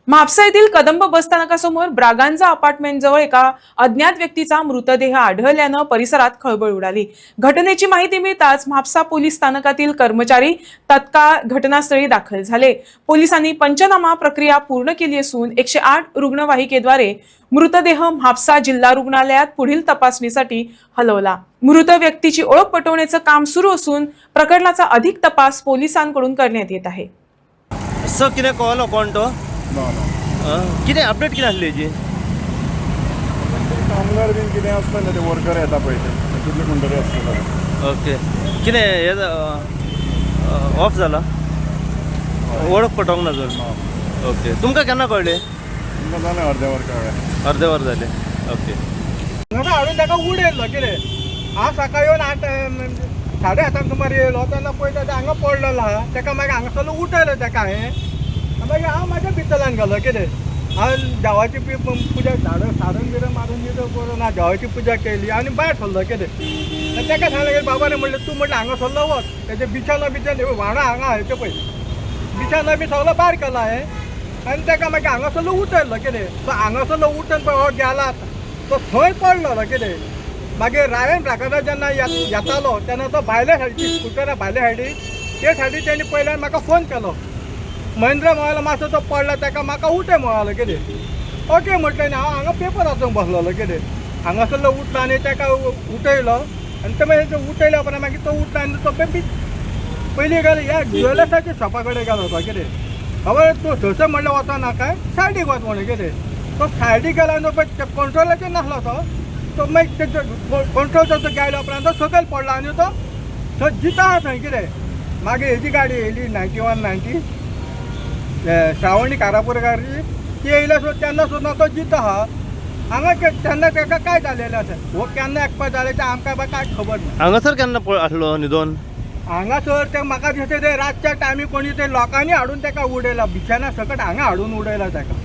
म्हापसा येथील कदंब बसस्थानकासमोर ब्रागांजा अपार्टमेंट जवळ एका अज्ञात व्यक्तीचा मृतदेह आढळल्यानं परिसरात खळबळ उडाली। घटनेची माहिती मिळताच म्हापसा पोलीस स्थानकातील कर्मचारी तत्काळ घटनास्थळी दाखल झाले। पोलिसांनी पंचनामा प्रक्रिया पूर्ण केली असून 108 रुग्णवाहिकेद्वारे मृतदेह म्हापसा जिल्हा रुग्णालयात पुढील तपासणीसाठी हलवला। मृत व्यक्तीची ओळख पटवण्याचं काम सुरू असून प्रकरणाचा अधिक तपास पोलिसांकडून करण्यात येत आहे। सर कितें कळलो कोण तो कितें अपडेट कितें आसली हेजी कामगार बीन कितें आसता न्ही ते वर्कर येता पळय ते तितले कोण तरी आसतलो। ओके कितें हे ऑफ जाला वळख पटोवंक ना जर ओके तुमकां केन्ना कळ्ळें तुमकां जालें अर्दे वर जालें ओके हांवें ताका उडयल्लो कितें हांव सकाळीं येवन 8:30 सुमार येयलो तेन्ना पळयता ते हांगा पडलेलो आहा ताका मागीर हांगासरलो उठयलो ताका हांवें मागीर हांव म्हाज्या भितरल्यान गेलो कितें हांवें देवाची पुजा सारण बिरण मारून दिलो करून हांवें देवाची पुजा केली आनी भायर सरलो कितें ताका सांगलें बाबा रे म्हणलें तूं म्हटलें हांगा सरलो वच तेजे बिछाना व्हाणा हांगा हांवें ते पळय बिछाना बी सगलो भायर केलो हांवें आनी ताका मागीर हांगासरलो उठयल्लो कितें तो हांगासरलो उठून पळय हो गेला तो थंय पडलेलो कितें मागीर रायन प्रकारा जेन्ना येतालो तेन्ना तो भायल्या सायडीची स्कुटरा भायल्या सायडीक ते सायडीक तेणी पयल्यार म्हाका फोन केलो महेंद्र म्हळ्यालो मातसो तो पडला ताका म्हाका उठय म्हळालो कितें ओके म्हटलें न्ही हांव हांगा पेपर वाचूंक बसलेलो कितें हांगासरलो उठलो आनी ताका उठयलो आनी ते मागीर उठयल्या उपरांत मागीर तो उठलो आनी तो पयलीं गेलो ह्या ज्वेलर्साच्या शॉपा कडेन गेलो तो कितें खबर तूं थंयसर म्हणलें वचना काय सायडीक वच म्हणून कितें तो सायडीक गेलो आनी पळय कंट्रोलाचेर नासलो तो मागीर तेजो कंट्रोल जो गेलो उपरांत तो सकयल पडलो आनी तो थंय जिता आहा थंय कितें मागीर हेजी गाडी येयली 9190 श्रावणी कारापुरकारची ती येयल्या सो तेन्ना सुद्दां तो जितो आहा हांगा तेन्ना ताका काय जालेलें आसा हो केन्ना एक्सपायर जालें तें आमकां कांय खबर ना हांगासर केन्ना आसलो न्हिदोन हांगासर ते म्हाका दिसता ते रातच्या टायमी कोणी ते लोकांनी हाडून ताका उडयला बिछाना सकट हांगा हाडून उडयला ताका